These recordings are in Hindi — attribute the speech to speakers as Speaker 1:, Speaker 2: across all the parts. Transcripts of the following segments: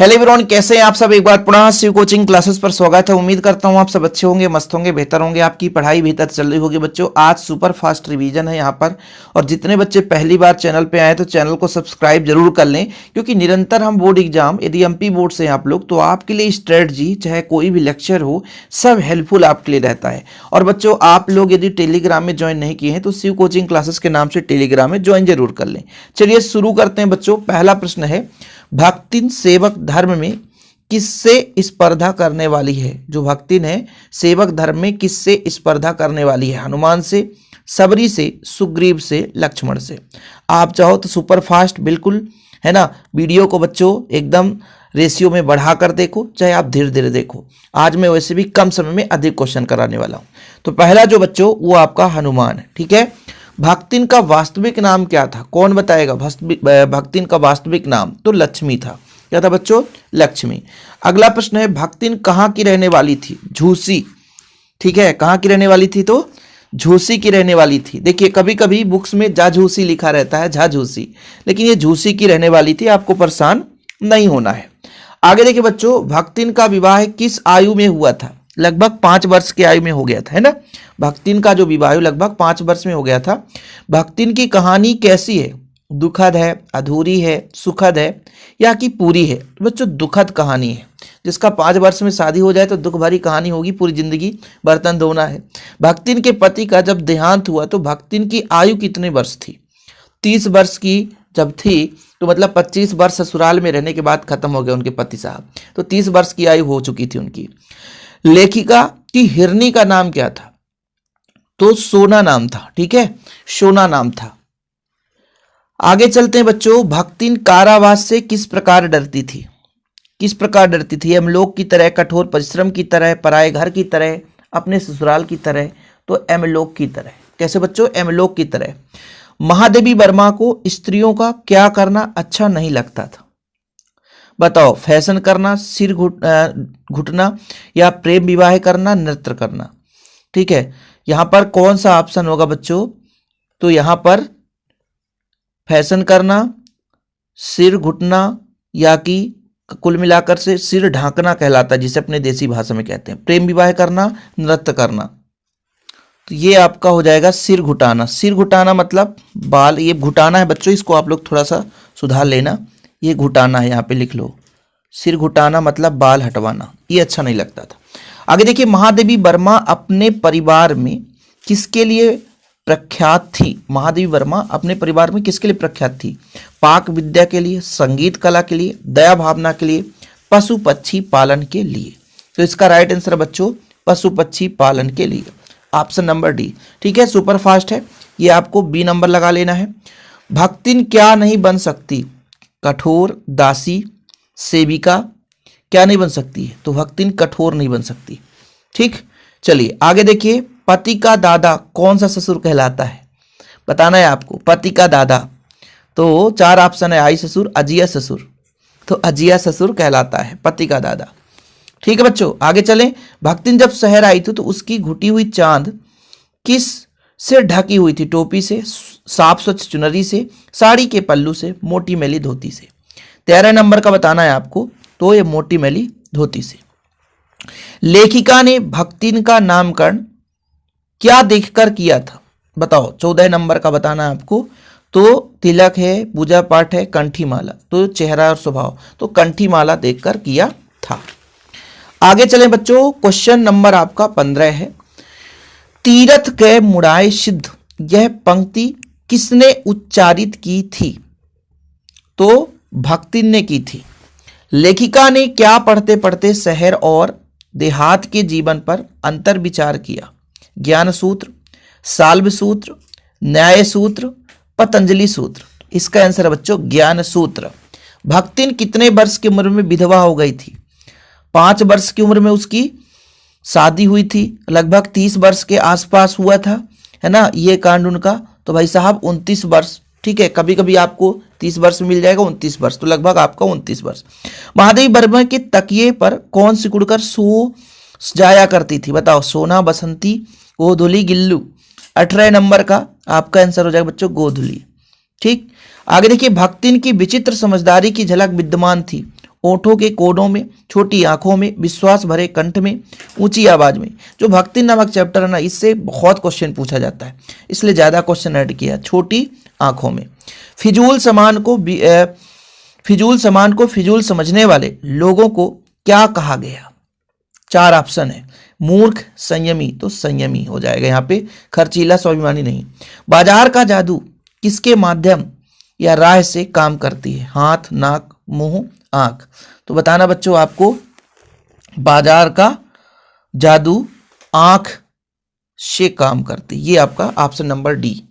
Speaker 1: हेलो एवरीवन, कैसे हैं आप सब। एक बार पुनः शिव कोचिंग क्लासेस पर स्वागत है। उम्मीद करता हूं आप सब अच्छे होंगे, मस्त होंगे, बेहतर होंगे, आपकी पढ़ाई बेहतर चल रही होगी। बच्चों आज सुपर फास्ट रिवीजन है यहाँ पर, और जितने बच्चे पहली बार चैनल पे आए तो चैनल को सब्सक्राइब जरूर कर लें, क्योंकि निरंतर हम बोर्ड एग्जाम, यदि एमपी बोर्ड से हैं आप लोग, तो आपके लिए स्ट्रेटजी चाहे कोई भी लेक्चर हो सब हेल्पफुल आपके लिए रहता है। और बच्चों आप लोग यदि टेलीग्राम में ज्वाइन नहीं किए हैं तो शिव कोचिंग क्लासेस के नाम से टेलीग्राम में ज्वाइन जरूर कर लें। चलिए शुरू करते हैं बच्चों। पहला प्रश्न है, भक्तिन सेवक धर्म में किससे स्पर्धा करने वाली है। जो भक्तिन है सेवक धर्म में किससे स्पर्धा करने वाली है। हनुमान से, सबरी से, सुग्रीव से, लक्ष्मण से। आप चाहो तो सुपर फास्ट बिल्कुल है ना, वीडियो को बच्चों एकदम रेशियो में बढ़ाकर देखो, चाहे आप धीरे धीरे देखो। आज मैं वैसे भी कम समय में अधिक क्वेश्चन कराने वाला हूं। तो पहला जो बच्चों वो आपका हनुमान है, ठीक है। भक्तिन का वास्तविक नाम क्या था, कौन बताएगा। भक्तिन का वास्तविक नाम तो लक्ष्मी था। क्या था बच्चों, लक्ष्मी। अगला प्रश्न है, भक्तिन कहाँ की रहने वाली थी। झूसी, ठीक है। कहाँ की रहने वाली थी, तो झूसी की रहने वाली थी। देखिए कभी कभी बुक्स में झाझूसी लिखा रहता है, झाझूसी, लेकिन ये झूसी की रहने वाली थी। आपको परेशान नहीं होना है। आगे देखिए बच्चों, भक्तिन का विवाह किस आयु में हुआ था। लगभग 5 वर्ष की आयु में हो गया था, है ना। भक्तिन का जो विवाह लगभग 5 वर्ष में हो गया था। भक्तिन की कहानी कैसी है, दुखद है, अधूरी है, सुखद है या कि पूरी है। बच्चों दुखद कहानी है। जिसका 5 वर्ष में शादी हो जाए तो दुख भरी कहानी होगी, पूरी जिंदगी बर्तन धोना है। भक्तिन के पति का जब देहांत हुआ तो भक्तिन की आयु कितने वर्ष थी। 30 वर्ष की जब थी तो मतलब 25 वर्ष ससुराल में रहने के बाद खत्म हो गया उनके पति साहब, तो 30 वर्ष की आयु हो चुकी थी उनकी। लेखिका की हिरनी का नाम क्या था, तो सोना नाम था, ठीक है, सोना नाम था। आगे चलते हैं बच्चों, भक्तिन कारावास से किस प्रकार डरती थी। किस प्रकार डरती थी, यमलोक की तरह, कठोर परिश्रम की तरह, पराये घर की तरह, अपने ससुराल की तरह, तो यमलोक की तरह। कैसे बच्चों, यमलोक की तरह। महादेवी वर्मा को स्त्रियों का क्या करना अच्छा नहीं लगता था। बताओ, फैशन करना, सिर घुटना या प्रेम विवाह करना, नृत्य करना। ठीक है, यहां पर कौन सा ऑप्शन होगा बच्चों, तो यहां पर फैशन करना, सिर घुटना या कि कुल मिलाकर से सिर ढांकना कहलाता है, जिसे अपने देसी भाषा में कहते हैं। प्रेम विवाह करना, नृत्य करना, तो ये आपका हो जाएगा सिर घुटाना। सिर घुटाना मतलब बाल, ये घुटाना है बच्चों, इसको आप लोग थोड़ा सा सुधार लेना। ये घुटाना है, यहाँ पे लिख लो। सिर घुटाना मतलब बाल हटवाना, ये अच्छा नहीं लगता था। आगे देखिए, महादेवी वर्मा अपने परिवार में किसके लिए प्रख्यात थी। महादेवी वर्मा अपने परिवार में किसके लिए प्रख्यात थी। पाक विद्या के लिए, संगीत कला के लिए, दया भावना के लिए, पशु पक्षी पालन के लिए। तो इसका राइट आंसर बच्चों पशु पक्षी पालन के लिए, ऑप्शन नंबर डी। ठीक है, सुपर फास्ट है, ये आपको बी नंबर लगा लेना है। भक्तिन क्या नहीं बन सकती, कठोर, दासी, सेविका, क्या नहीं बन सकती है, तो भक्तिन कठोर नहीं बन सकती। ठीक, चलिए आगे देखिए, पति का दादा कौन सा ससुर कहलाता है, बताना है आपको। पति का दादा, तो 4 ऑप्शन है, आई ससुर, अजिया ससुर, तो अजिया ससुर कहलाता है पति का दादा। ठीक है बच्चों, आगे चलें। भक्तिन जब शहर आई थी तो उसकी घुटी हुई चांद किस से ढकी हुई थी। टोपी से, साफ स्वच्छ चुनरी से, साड़ी के पल्लू से, मोटी मैली धोती से। 13 नंबर का बताना है आपको, तो ये मोटी मैली धोती से। लेखिका ने भक्तिन का नामकरण क्या देखकर किया था, बताओ। 14 नंबर का बताना है आपको, तो तिलक है, पूजा पाठ है, कंठी माला, तो चेहरा और स्वभाव, तो कंठी माला देखकर किया था। आगे चलें बच्चों, क्वेश्चन नंबर आपका 15 है। तीरथ के मुड़ाए सिद्ध, यह पंक्ति किसने उच्चारित की थी, तो भक्तिन ने की थी। लेखिका ने क्या पढ़ते पढ़ते शहर और देहात के जीवन पर अंतर विचार किया। ज्ञान सूत्र, साल्व सूत्र, न्याय सूत्र, पतंजलि सूत्र। इसका आंसर है बच्चों ज्ञान सूत्र। भक्तिन कितने वर्ष की उम्र में विधवा हो गई थी। 5 वर्ष की उम्र में उसकी शादी हुई थी, लगभग 30 वर्ष के आसपास हुआ था, है ना ये कांड उनका। तो भाई साहब 29 वर्ष, ठीक है, कभी कभी आपको 30 वर्ष मिल जाएगा, 29 वर्ष, तो लगभग आपका 29 वर्ष। महादेवी वर्मा के तकिए पर कौन सिकुड़कर सो जाया करती थी, बताओ। सोना, बसंती, गोधुली, गिल्लू। 18 नंबर का आपका आंसर हो जाएगा बच्चों गोधुली। ठीक, आगे देखिए, भक्तिन की विचित्र समझदारी की झलक विद्यमान थी। ओठों के कोनों में, छोटी आंखों में, विश्वास भरे कंठ में, ऊंची आवाज में। जो भक्ति नामक चैप्टर है ना, इससे बहुत क्वेश्चन पूछा जाता है, इसलिए ज्यादा क्वेश्चन ऐड किया। छोटी आंखों में। फिजूल सामान को फिजूल समझने वाले लोगों को क्या कहा गया? 4 ऑप्शन है। मूर्ख, संयमी, तो संयमी हो जाएगा यहाँ पे, खर्चीला, स्वाभिमानी नहीं। बाजार का जादू किसके माध्यम या राह से काम करती है? हाथ, नाक, मुंह, आंख। तो बताना बच्चों आपको, बाजार का जादू आंख से काम करती, ये आपका ऑप्शन नंबर डी।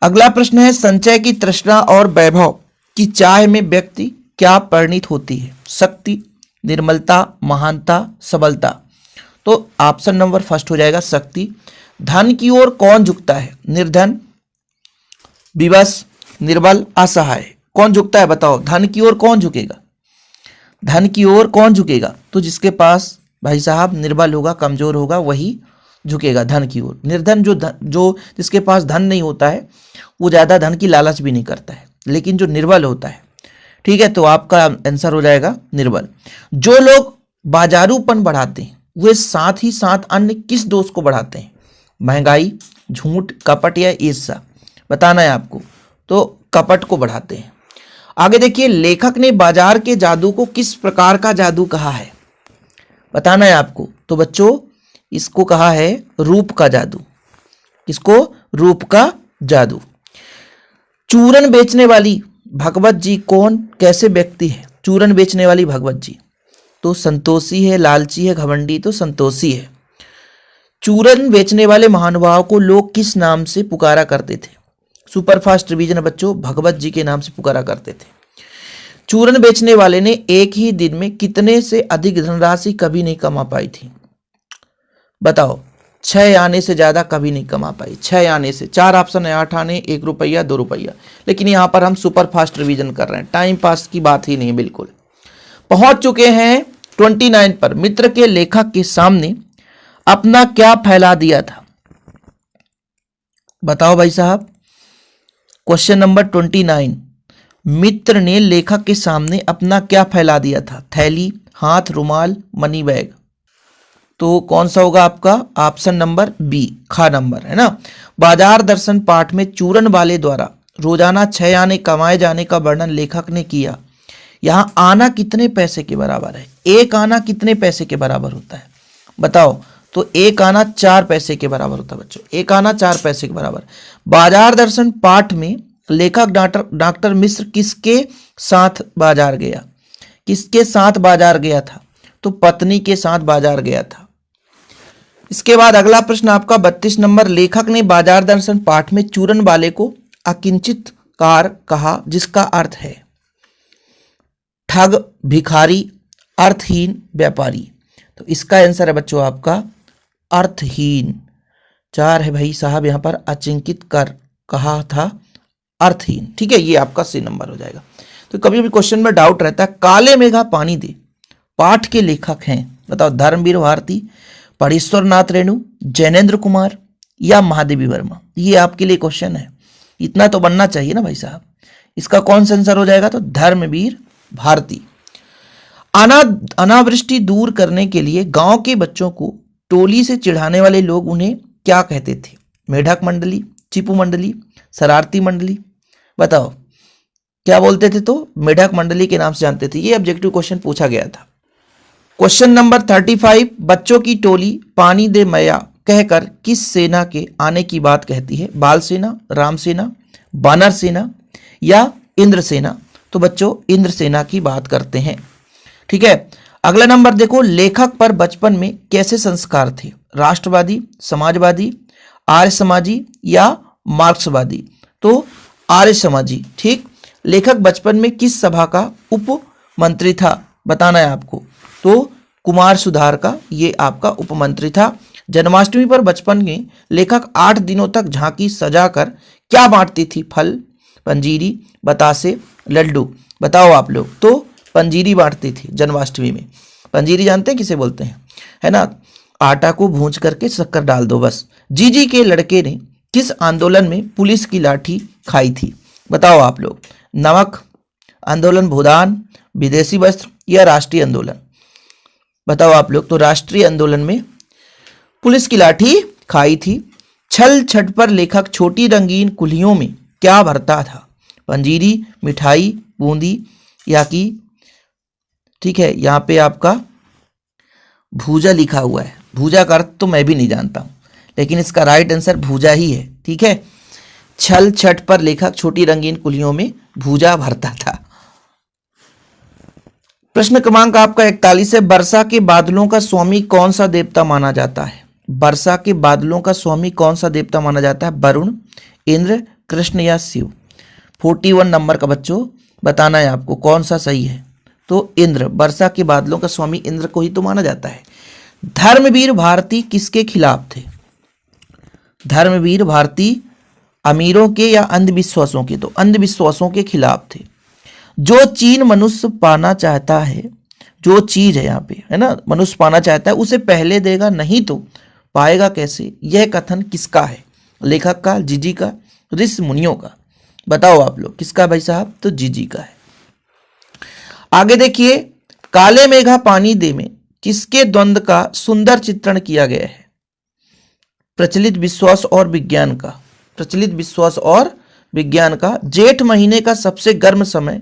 Speaker 1: अगला प्रश्न है, संचय की तृष्णा और वैभव की चाह में व्यक्ति क्या परिणित होती है? शक्ति, निर्मलता, महानता, सबलता। तो ऑप्शन नंबर फर्स्ट हो जाएगा शक्ति। धन की ओर कौन झुकता है? निर्धन, विवश, निर्बल, असहाय। कौन झुकता है बताओ? धन की ओर कौन झुकेगा? धन की ओर कौन झुकेगा? तो जिसके पास भाई साहब निर्बल होगा, कमजोर होगा, वही झुकेगा धन की ओर। निर्धन जो जिसके पास धन नहीं होता है, वो ज्यादा धन की लालच भी नहीं करता है, लेकिन जो निर्बल होता है, ठीक है, तो आपका आंसर हो जाएगा निर्बल। जो लोग बाजारूपन बढ़ाते हैं, वे साथ ही साथ अन्य किस दोष को बढ़ाते हैं? महंगाई, झूठ, कपट या ईर्ष्या। बताना है आपको, तो कपट को बढ़ाते हैं। आगे देखिए, लेखक ने बाजार के जादू को किस प्रकार का जादू कहा है? बताना है आपको। तो बच्चों इसको कहा है रूप का जादू। किसको? रूप का जादू। चूरन बेचने वाली भगवत जी कौन, कैसे व्यक्ति है? चूरन बेचने वाली भगवत जी तो संतोषी है, लालची है, घमंडी, तो संतोषी है। चूरन बेचने वाले महानुभाव को लोग किस नाम से पुकारा करते थे? सुपरफास्ट रिवीजन बच्चों, भगवत जी के नाम से पुकारा करते थे। चूरन बेचने वाले ने एक ही दिन में कितने से अधिक धनराशि कभी नहीं कमा पाई थी? बताओ। 6 आने से ज्यादा कभी नहीं कमा पाई। 6 आने से, 4 ऑप्शन है, 8 आने, 1 रुपया, 2 रुपया। लेकिन यहां पर हम सुपर फास्ट रिवीजन कर रहे हैं, टाइम पास की बात ही नहीं है बिल्कुल। पहुंच चुके हैं 29 पर। मित्र के लेखक के सामने अपना क्या फैला दिया था? बताओ भाई साहब। Question number 29। मित्र ने लेखक के सामने अपना क्या फैला दिया था? थैली, हाथ, रुमाल, मनी बैग। तो कौन सा होगा आपका? ऑप्शन नंबर बी, खा नंबर, है ना। बाजार दर्शन पाठ में चूरन वाले द्वारा रोजाना 6 आने कमाए जाने का वर्णन लेखक ने किया। यहां आना कितने पैसे के बराबर है? 1 आना कितने पैसे के बराबर होता है? बताओ। तो 1 आना 4 पैसे के बराबर होता है बच्चों। 1 आना 4 पैसे के बराबर। बाजार दर्शन पाठ में लेखक डॉक्टर मिश्र किसके साथ बाजार गया? किसके साथ बाजार गया था? तो पत्नी के साथ बाजार गया था। इसके बाद अगला प्रश्न आपका 32 नंबर। लेखक ने बाजार दर्शन पाठ में चूरन वाले को अकिंचित कार कहा, जिसका अर्थ है ठग, भिखारी, अर्थहीन, व्यापारी। तो इसका आंसर है बच्चों आपका अर्थहीन। 4 है भाई साहब, यहां पर अचिंकित कर कहा था, अर्थहीन। ठीक है, ये आपका सी नंबर हो जाएगा। तो कभी भी क्वेश्चन में डाउट रहता है, काले मेघा पानी दे पाठ के लेखक हैं, बताओ। धर्मवीर भारती, परेश्वर नाथ रेणु, जैनेन्द्र कुमार या महादेवी वर्मा। ये आपके लिए क्वेश्चन है, इतना तो बनना चाहिए ना भाई साहब। इसका कौन सा आंसर हो जाएगा? तो धर्मवीर भारती। अनावृष्टि दूर करने के लिए गांव के बच्चों को टोली से चिढ़ाने वाले लोग उन्हें क्या कहते थे? मेढक मंडली, चिपू मंडली, शरारती मंडली। बताओ क्या बोलते थे? तो मेढक मंडली के नाम से जानते थे। ये ऑब्जेक्टिव क्वेश्चन पूछा गया था। Question number 35। बच्चों की टोली पानी दे मैया कहकर किस सेना के आने की बात कहती है? बाल सेना, राम सेना, बानर सेना या इंद्र सेना। तो बच्चों इंद्र सेना की बात करते हैं। ठीक है, अगला नंबर देखो। लेखक पर बचपन में कैसे संस्कार थे? राष्ट्रवादी, समाजवादी, आर्य समाजी या मार्क्सवादी। तो आर्य समाजी। ठीक। लेखक बचपन में किस सभा का उप मंत्री था? बताना है आपको। तो कुमार सुधार का ये आपका उपमंत्री था। जन्माष्टमी पर बचपन में लेखक 8 दिनों तक झांकी सजाकर क्या बांटती थी? फल, पंजीरी, बतासे, लड्डू। बताओ आप लोग। तो पंजीरी बांटती थी जन्माष्टमी में। पंजीरी जानते हैं किसे बोलते हैं, है ना? आटा को भूंज करके शक्कर डाल दो बस। जीजी के लड़के ने किस आंदोलन में पुलिस की लाठी खाई थी? बताओ आप लोग। नमक आंदोलन, भूदान, विदेशी वस्त्र या राष्ट्रीय आंदोलन? बताओ आप लोग। तो राष्ट्रीय आंदोलन में पुलिस की लाठी खाई थी। छल छट पर लेखक छोटी रंगीन कुल्हियों में क्या भरता था? पंजीरी, मिठाई, बूंदी या कि, ठीक है, यहां पे आपका भूजा लिखा हुआ है। भूजा का अर्थ तो मैं भी नहीं जानता हूं, लेकिन इसका राइट आंसर भूजा ही है। ठीक है, छल छट पर लेखक छोटी रंगीन कुल्हियों में भूजा भरता था। प्रश्न क्रमांक आपका 41 है। वर्षा के बादलों का स्वामी कौन सा देवता माना जाता है? वर्षा के बादलों का स्वामी कौन सा देवता माना जाता है? वरुण, इंद्र, कृष्ण या शिव? 41 नंबर का बच्चों बताना है आपको कौन सा सही है। तो इंद्र, वर्षा के बादलों का स्वामी इंद्र को ही तो माना जाता है। धर्मवीर भारती किसके खिलाफ थे? धर्मवीर भारती अमीरों के या अंधविश्वासों के? तो अंधविश्वासों के खिलाफ थे। जो चीज मनुष्य पाना चाहता है, जो चीज है यहाँ पे, है ना, मनुष्य पाना चाहता है उसे पहले देगा, नहीं तो पाएगा कैसे? यह कथन किसका है? लेखक का, जीजी का, ऋषि मुनियों का? बताओ आप लोग किसका भाई साहब? तो जीजी का है। आगे देखिए, काले मेघा पानी दे में किसके द्वंद्व का सुंदर चित्रण किया गया है? प्रचलित विश्वास और विज्ञान का। प्रचलित विश्वास और विज्ञान का। जेठ महीने का सबसे गर्म समय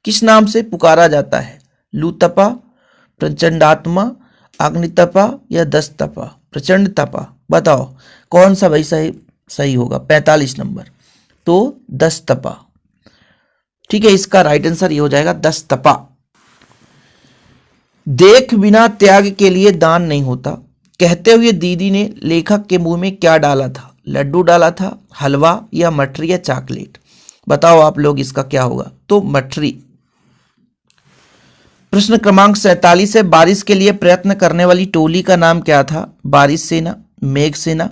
Speaker 1: किस नाम से पुकारा जाता है? लूतपा, प्रचंडात्मा, अग्नितपा या दस्तपा? प्रचंड तपा। बताओ कौन सा भाई सही होगा? 45 नंबर। तो दस्तपा। ठीक है, इसका राइट आंसर ये हो जाएगा दस्तपा। देख बिना त्याग के लिए दान नहीं होता कहते हुए दीदी ने लेखक के मुंह में क्या डाला था? लड्डू डाला था, हलवा या मठरी या चॉकलेट? बताओ आप लोग इसका क्या होगा? तो मठरी। प्रश्न क्रमांक 47 है। बारिश के लिए प्रयत्न करने वाली टोली का नाम क्या था? बारिश सेना, मेघ सेना,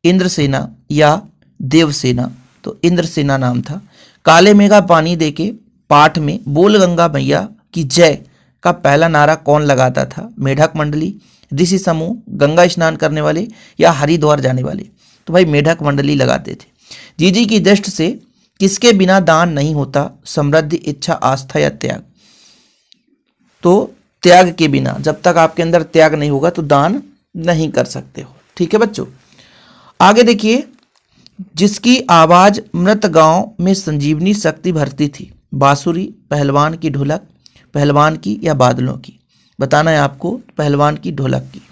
Speaker 1: इंद्र सेना या देव सेना? तो इंद्र सेना नाम था। काले मेघा पानी देके पाठ में बोल गंगा मैया की जय का पहला नारा कौन लगाता था? मेढक मंडली, ऋषि समूह, गंगा स्नान करने वाले या हरिद्वार जाने वाले? तो भाई मेढक मंडली लगाते थे। जीजी की दृष्टि से किसके बिना दान नहीं होता? समृद्धि, इच्छा, आस्था या त्याग? तो त्याग के बिना। जब तक आपके अंदर त्याग नहीं होगा तो दान नहीं कर सकते हो। ठीक है बच्चों, आगे देखिए। जिसकी आवाज मृत गांव में संजीवनी शक्ति भरती थी? बांसुरी, पहलवान की ढोलक, पहलवान की या बादलों की? बताना है आपको। पहलवान की ढोलक की।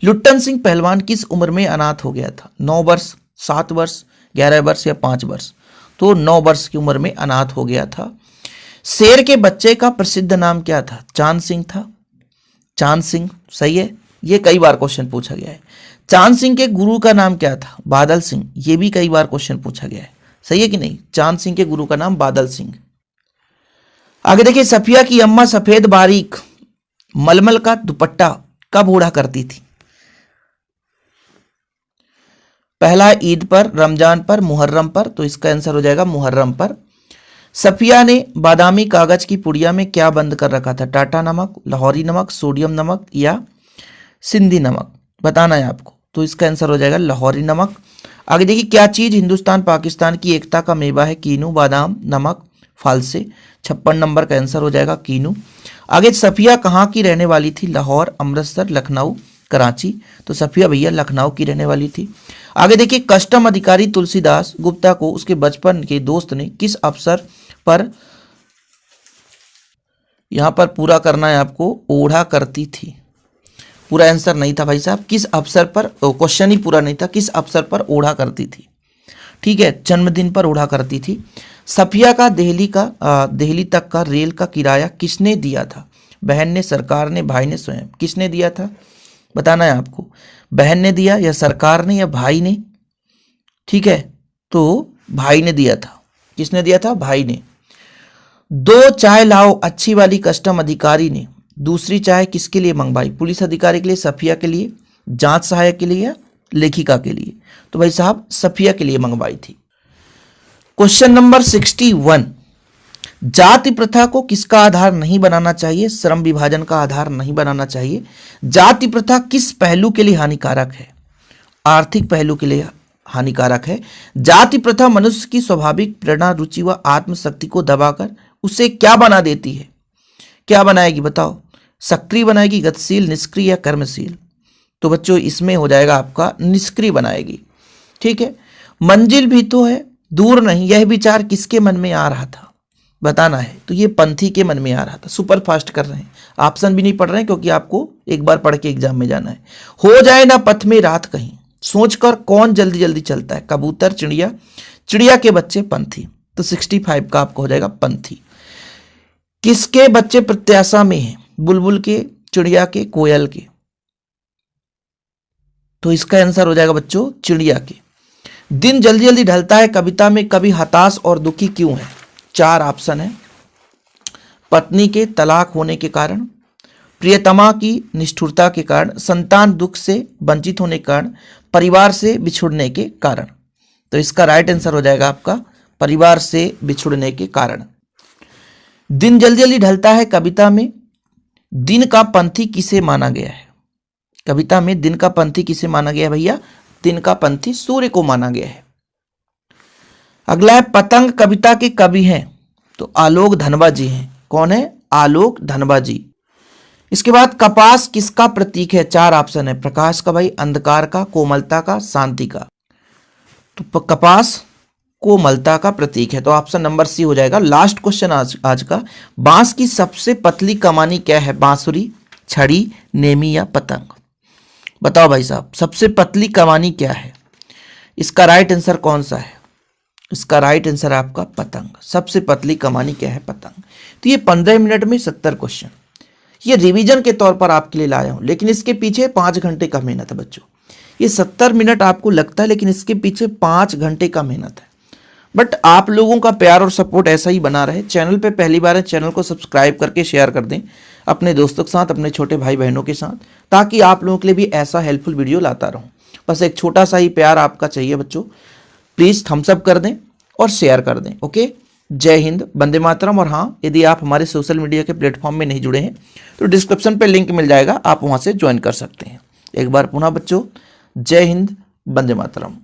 Speaker 1: लुट्टन सिंह पहलवान किस उम्र में अनाथ हो गया था? 9 वर्ष, 7 वर्ष, 11 वर्ष या 5 वर्ष? तो 9 वर्ष की उम्र में अनाथ हो गया था। शेर के बच्चे का प्रसिद्ध नाम क्या था? चांद सिंह था। चांद सिंह सही है, ये कई बार क्वेश्चन पूछा गया है। चांद सिंह के गुरु का नाम क्या था? बादल सिंह। ये भी कई बार क्वेश्चन पूछा गया है, सही है कि नहीं? चांद सिंह के गुरु का नाम बादल सिंह। आगे देखिए। सफिया की अम्मा सफेद बारीक मलमल का दुपट्टा कब ओढ़ा करती थी? पहला ईद पर, रमजान पर, मुहर्रम पर? तो इसका आंसर हो जाएगा मुहर्रम पर। सफिया ने बादामी कागज की पुड़िया में क्या बंद कर रखा था? टाटा नमक, लाहौरी नमक, सोडियम नमक या सिंधी नमक? बताना है आपको। तो इसका आंसर हो जाएगा लाहौरी नमक। आगे देखिए। क्या चीज हिंदुस्तान पाकिस्तान की एकता का मेवा है? कीनू, बादाम, नमक, फालसे? 56 नंबर का आंसर हो जाएगा कीनू। आगे सफिया कहाँ की रहने वाली थी? लाहौर, अमृतसर, लखनऊ, कराची? तो सफिया भैया लखनऊ की रहने वाली थी। आगे देखिए। कस्टम अधिकारी तुलसीदास गुप्ता को उसके बचपन के दोस्त ने किस अवसर पर, यहां पर पूरा करना है आपको, ओढ़ा करती थी? पूरा आंसर नहीं था भाई साहब। किस अवसर पर? क्वेश्चन ही पूरा नहीं था। किस अवसर पर ओढ़ा करती थी? ठीक है, जन्मदिन पर ओढ़ा करती थी। सफिया का दिल्ली तक का रेल का किराया किसने दिया था? बहन ने, सरकार ने, भाई ने, स्वयं? किसने दिया था? बताना है आपको। बहन ने दिया या सरकार ने या भाई ने? ठीक है, तो भाई ने दिया था। किसने दिया था? भाई ने। 2 चाय लाओ अच्छी वाली कस्टम अधिकारी ने दूसरी चाय किसके लिए मंगवाई? पुलिस अधिकारी के लिए, सफिया के लिए, जांच सहायक के लिए या लेखिका के लिए? तो भाई साहब सफिया के लिए मंगवाई थी। Question number 61। जाति प्रथा को किसका आधार नहीं बनाना चाहिए? श्रम विभाजन का आधार नहीं बनाना चाहिए। जाति प्रथा किस पहलू के लिए हानिकारक है? आर्थिक पहलू के लिए हानिकारक है। जाति प्रथा मनुष्य की स्वाभाविक प्रेरणा, रुचि व आत्मशक्ति को दबाकर उसे क्या बना देती है? क्या बनाएगी बताओ, सक्रिय बनाएगी, गतिशील, निष्क्रिय या कर्मशील? तो बच्चों इसमें हो जाएगा आपका निष्क्रिय बनाएगी। ठीक है, मंजिल भी तो है, दूर नहीं, यह विचार किसके मन में आ रहा था बताना है। तो ये पंथी के मन में आ रहा था। सुपर फास्ट कर रहे हैं, ऑप्शन भी नहीं पढ़ रहे हैं क्योंकि आपको एक बार पढ़ के एग्जाम में जाना है। हो जाए ना पथ में रात कहीं, सोचकर कौन जल्दी जल्दी चलता है, कबूतर, चिड़िया, चिड़िया के बच्चे, पंथी। तो 65 का आपको हो जाएगा पंथी। किसके बच्चे प्रत्याशा में हैं, बुलबुल के, चिड़िया के, कोयल के? तो इसका आंसर हो जाएगा बच्चों चिड़िया के। दिन जल्दी जल्दी ढलता है कविता में कभी हताश और दुखी क्यों है? 4 ऑप्शन है। पत्नी के तलाक होने के कारण, प्रियतमा की निष्ठुरता के कारण, संतान दुख से वंचित होने के कारण, परिवार से बिछुड़ने के कारण। तो इसका राइट आंसर हो जाएगा आपका परिवार से बिछुड़ने के कारण। दिन जल्दी जल्दी ढलता है कविता में दिन का पंथी किसे माना गया है? कविता में दिन का पंथी किसे माना गया है भैया? दिन का पंथी सूर्य को माना गया है। अगला है पतंग कविता के कवि हैं, तो आलोक धनबा जी हैं। कौन है? आलोक धनबा जी। इसके बाद कपास किसका प्रतीक है? 4 ऑप्शन है। प्रकाश का भाई, अंधकार का, कोमलता का, शांति का। तो कपास कोमलता का प्रतीक है, तो ऑप्शन नंबर सी हो जाएगा। लास्ट क्वेश्चन आज का, बांस की सबसे पतली कमानी क्या है? बांसुरी, छड़ी, नेमी या पतंग? बताओ भाई साहब, सबसे पतली कमानी क्या है? इसका राइट आंसर कौन सा है? इसका राइट आंसर आपका पतंग। सबसे पतली कमानी क्या है? पतंग। तो ये 15 मिनट में 70 क्वेश्चन, ये रिवीजन के तौर पर आपके लिए लाया हूं, लेकिन इसके पीछे 5 घंटे का मेहनत है बच्चों। ये 70 मिनट आपको लगता है, लेकिन इसके पीछे 5 घंटे का मेहनत है। बट आप लोगों का प्यार और सपोर्ट ऐसा ही बना रहे। चैनल पे पहली बार है, चैनल को सब्सक्राइब करके शेयर कर दें अपने दोस्तों के साथ, अपने छोटे भाई बहनों के साथ, ताकि आप लोगों के लिए भी ऐसा हेल्पफुल वीडियो लाता रहूं। बस एक छोटा सा ही प्यार आपका चाहिए बच्चों। प्लीज़ थम्स अप कर दें और शेयर कर दें। ओके, जय हिंद, वंदे मातरम। और हाँ, यदि आप हमारे सोशल मीडिया के प्लेटफॉर्म में नहीं जुड़े हैं तो डिस्क्रिप्शन पे लिंक मिल जाएगा, आप वहाँ से ज्वाइन कर सकते हैं। एक बार पुनः बच्चों, जय हिंद, वंदे मातरम।